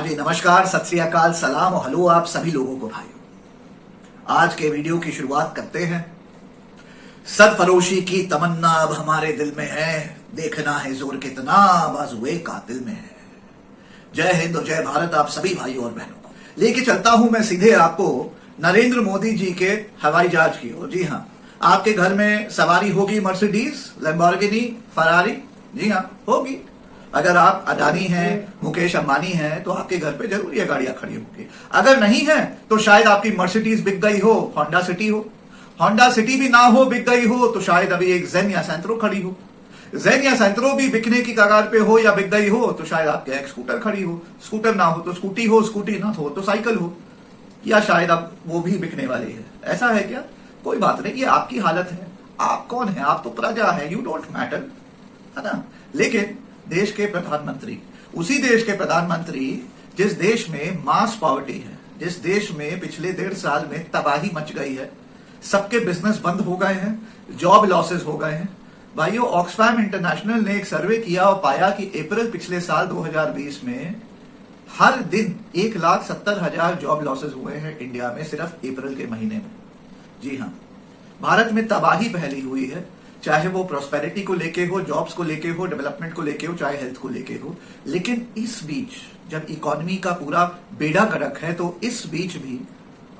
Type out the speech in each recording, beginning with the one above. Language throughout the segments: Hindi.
जी नमस्कार, सत श्री अकाल, सलाम और हेलो आप सभी लोगों को भाइयों। आज के वीडियो की शुरुआत करते हैं। सरफरोशी की तमन्ना अब हमारे दिल में है, देखना है जोर कितना बाजुए कातिल में है। जय हिंद और जय भारत आप सभी भाइयों और बहनों को लेके चलता हूं मैं सीधे आपको नरेंद्र मोदी जी के हवाई जहाज की ओर। जी हाँ, आपके घर में सवारी होगी मर्सिडीज, लैम्बोर्गिनी, फरारी। जी हाँ, होगी। अगर आप अडानी हैं, मुकेश अंबानी हैं, तो आपके घर पे जरूर ये गाड़ियां खड़ी होंगी। अगर नहीं है तो शायद आपकी मर्सिडीज बिक गई हो, होंडा सिटी हो। होंडा सिटी भी ना हो, बिक गई हो, तो शायद अभी एक जेन या सैंत्रो खड़ी हो। जेन या सैंत्रो भी बिकने की कगार पे हो या बिक गई हो, तो शायद आपके एक स्कूटर खड़ी हो। स्कूटर ना हो तो स्कूटी हो, स्कूटी ना हो तो साइकिल हो, या शायद अब वो भी बिकने वाली है। ऐसा है क्या? कोई बात नहीं, ये आपकी हालत है। आप कौन है? आप तो प्रजा है, यू डोंट मैटर, है ना। लेकिन देश के प्रधानमंत्री, उसी देश के प्रधानमंत्री जिस देश में मास पॉवर्टी है, जिस देश में पिछले 1.5 साल में तबाही मच गई है, सबके बिजनेस बंद हो गए हैं, जॉब लॉसेस हो गए हैं। भाइयों, ऑक्सफैम इंटरनेशनल ने एक सर्वे किया और पाया कि अप्रैल पिछले साल 2020 में हर दिन 1,70,000 जॉब लॉसेस हुए हैं इंडिया में, सिर्फ अप्रैल के महीने में। जी हाँ, भारत में तबाही फैली हुई है, चाहे वो प्रॉस्पेरिटी को लेके हो, जॉब्स को लेके हो, डेवलपमेंट को लेके हो, चाहे हेल्थ को लेके हो। लेकिन इस बीच जब इकोनॉमी का पूरा बेड़ा गर्क है, तो इस बीच भी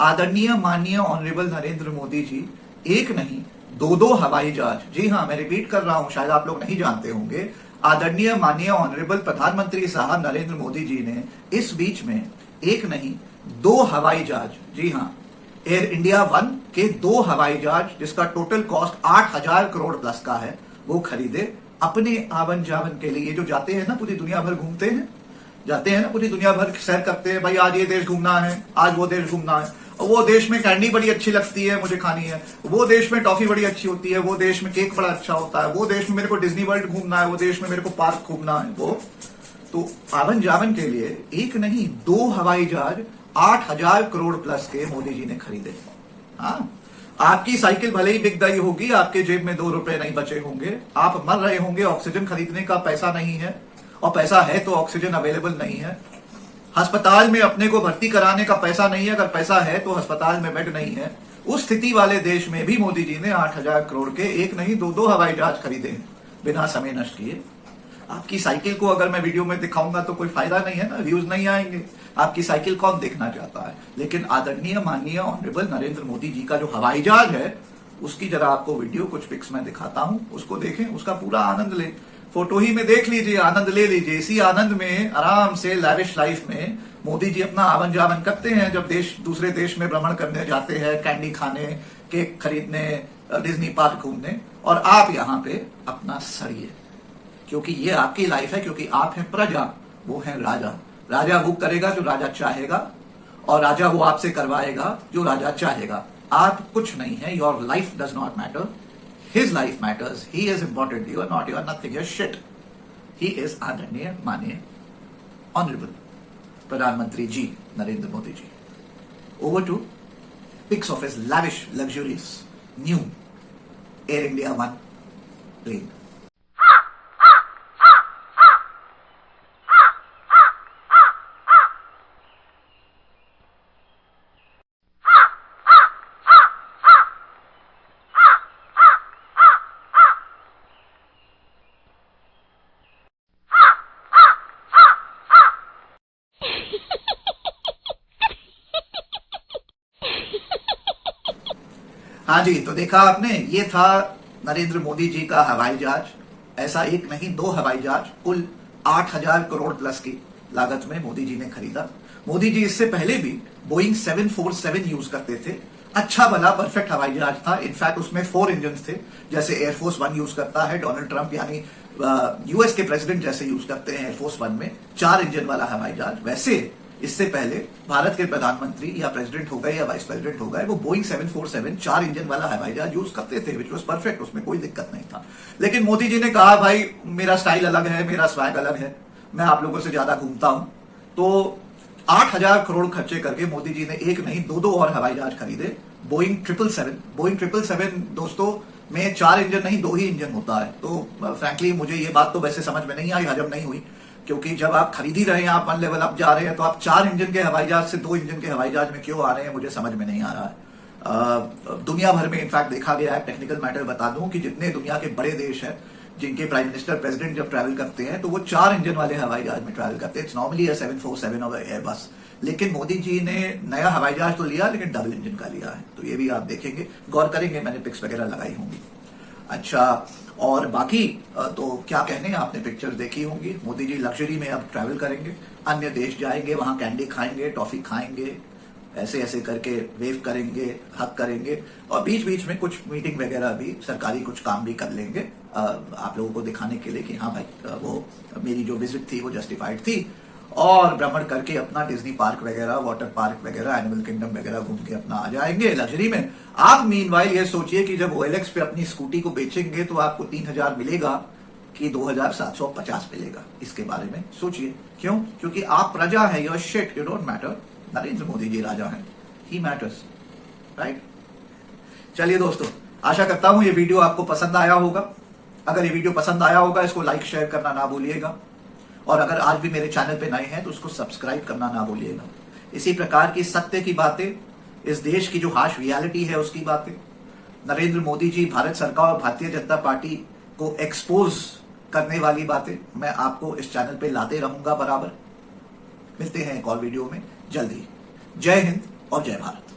आदरणीय माननीय ऑनरेबल नरेंद्र मोदी जी एक नहीं दो हवाई जहाज, जी हाँ मैं रिपीट कर रहा हूं, शायद आप लोग नहीं जानते होंगे, आदरणीय माननीय ऑनरेबल प्रधानमंत्री साहब नरेंद्र मोदी जी ने इस बीच में एक नहीं 2 हवाई जहाज, जी हाँ एयर इंडिया 1 के 2 हवाई जहाज, जिसका टोटल कॉस्ट 8,000 करोड़ प्लस का है, वो खरीदे अपने आवन जावन के लिए। जो जाते हैं ना, पूरी दुनिया भर घूमते हैं, जाते हैं ना, पूरी दुनिया भर सैर करते हैं, भाई आज ये देश घूमना है, आज वो देश घूमना है, और वो देश में कैंडी बड़ी अच्छी लगती है, मुझे खानी है, वो देश में टॉफी बड़ी अच्छी होती है, वो देश में केक बड़ा अच्छा होता है, वो देश में मेरे को डिज्नी वर्ल्ड घूमना है, वो देश में मेरे को पार्क घूमना है। वो तो आवन जावन के लिए एक नहीं 2 हवाई जहाज 8,000 करोड़ प्लस के मोदी जी ने खरीदे। हाँ, आपकी साइकिल भले ही बिक गई होगी, आपके जेब में 2 रुपए नहीं बचे होंगे, आप मर रहे होंगे, ऑक्सीजन खरीदने का पैसा नहीं है, और पैसा है तो ऑक्सीजन अवेलेबल नहीं है। अस्पताल में अपने को भर्ती कराने का पैसा नहीं है, अगर पैसा है तो अस्पताल में बेड नहीं है। उस स्थिति वाले देश में भी मोदी जी ने 8,000 करोड़ के एक नहीं 2 हवाई जहाज खरीदे हैं, बिना समय नष्ट किए। आपकी साइकिल को अगर मैं वीडियो में दिखाऊंगा तो कोई फायदा नहीं है ना, व्यूज नहीं आएंगे। आपकी साइकिल कौन देखना चाहता है? लेकिन आदरणीय माननीय ऑनरेबल नरेंद्र मोदी जी का जो हवाई जहाज है, उसकी जरा आपको वीडियो कुछ पिक्स में दिखाता हूं, उसको देखें, उसका पूरा आनंद लें। फोटो ही में देख लीजिए, आनंद ले लीजिए। इसी आनंद में आराम से लैविश लाइफ में मोदी जी अपना आवन जावन करते हैं, जब देश दूसरे देश में भ्रमण करने जाते हैं, कैंडी खाने, केक खरीदने, डिज्नी पार्क घूमने, और आप यहाँ पे अपना सड़िए, क्योंकि ये आपकी लाइफ है, क्योंकि आप हैं प्रजा, वो है राजा। राजा वो करेगा जो राजा चाहेगा, और राजा वो आपसे करवाएगा जो राजा चाहेगा। आप कुछ नहीं है, your life does not matter, his life matters, he is important, you are not, you are nothing, you are shit. He is आदरणीय माननीय ऑनरेबल प्रधानमंत्री ji Narendra Modi ji. Over to pics of his lavish luxurious new Air India 1 plane. हाँ जी, तो देखा आपने, ये था नरेंद्र मोदी जी का हवाई जहाज। ऐसा एक नहीं 2 हवाई जहाज, कुल 8,000 करोड़ प्लस की लागत में मोदी जी ने खरीदा। मोदी जी इससे पहले भी बोइंग 747 यूज करते थे, अच्छा भला परफेक्ट हवाई जहाज था। इनफैक्ट उसमें 4 इंजन थे, जैसे एयरफोर्स 1 यूज करता है डोनाल्ड ट्रंप, यानी यूएस के प्रेसिडेंट जैसे यूज करते हैं एयरफोर्स 1 में 4 इंजन वाला हवाई जहाज। वैसे इससे पहले भारत के प्रधानमंत्री या प्रेसिडेंट हो गए या वाइस प्रेसिडेंट हो गए, वो बोइंग 747 4 इंजन वाला हवाई जहाज यूज करते थे, विच वॉज परफेक्ट, उसमें कोई दिक्कत नहीं था। लेकिन मोदी जी ने कहा, भाई मेरा स्टाइल अलग है, मेरा स्वैग अलग है, मैं आप लोगों से ज्यादा घूमता हूं, तो 8,000 करोड़ खर्चे करके मोदी जी ने एक नहीं 2 और हवाई जहाज खरीदे। बोइंग 777, बोइंग 777 दोस्तों में 4 इंजन नहीं 2 ही इंजन होता है। तो फ्रैंकली मुझे ये बात तो वैसे समझ में नहीं आई, हजम नहीं हुई। क्योंकि जब आप खरीद ही रहे हैं, आप 1 लेवल अप जा रहे हैं, तो आप 4 इंजन के हवाई जहाज से 2 इंजन के हवाई जहाज में क्यों आ रहे हैं, मुझे समझ में नहीं आ रहा है। दुनिया भर में इनफैक्ट देखा गया है, टेक्निकल मैटर बता दूं कि जितने दुनिया के बड़े देश हैं जिनके प्राइम मिनिस्टर प्रेसिडेंट जब ट्रैवल करते हैं तो वो 4 इंजन वाले हवाई जहाज में ट्रैवल करते हैं। इट्स नॉर्मली 747 और एयरबस, लेकिन मोदी जी ने नया हवाई जहाज तो लिया लेकिन डबल इंजन का लिया है, तो ये भी आप देखेंगे, गौर करेंगे, मैंने पिक्स वगैरह लगाई होंगी। अच्छा, और बाकी तो क्या कहने, आपने पिक्चर देखी होंगी, मोदी जी लग्जरी में अब ट्रैवल करेंगे, अन्य देश जाएंगे, वहां कैंडी खाएंगे, टॉफी खाएंगे, ऐसे ऐसे करके वेव करेंगे, हक करेंगे, और बीच बीच में कुछ मीटिंग वगैरह भी, सरकारी कुछ काम भी कर लेंगे आप लोगों को दिखाने के लिए कि हाँ भाई वो मेरी जो विजिट थी वो जस्टिफाइड थी, और भ्रमण करके अपना डिज्नी पार्क वगैरह, वाटर पार्क वगैरह, एनिमल किंगडम वगैरह घूम के अपना आ जाएंगे लग्जरी में। आप मीनवाइल ये सोचिए कि जब OLX पे अपनी स्कूटी को बेचेंगे तो आपको 3000 मिलेगा कि 2750 मिलेगा, इसके बारे में सोचिए। क्यों? क्योंकि आप प्रजा है, your shit, you don't matter. Narendra Modi ji राजा हैं, ही मैटर्स, राइट। चलिए दोस्तों, आशा करता हूं ये वीडियो आपको पसंद आया होगा। अगर ये वीडियो पसंद आया होगा, इसको लाइक शेयर करना ना भूलिएगा, और अगर आज भी मेरे चैनल पे नए हैं तो उसको सब्सक्राइब करना ना भूलिएगा। इसी प्रकार की सत्य की बातें, इस देश की जो हार्श रियलिटी है उसकी बातें, नरेंद्र मोदी जी, भारत सरकार और भारतीय जनता पार्टी को एक्सपोज करने वाली बातें मैं आपको इस चैनल पे लाते रहूंगा बराबर। मिलते हैं एक और वीडियो में जल्दी। जय हिंद और जय भारत।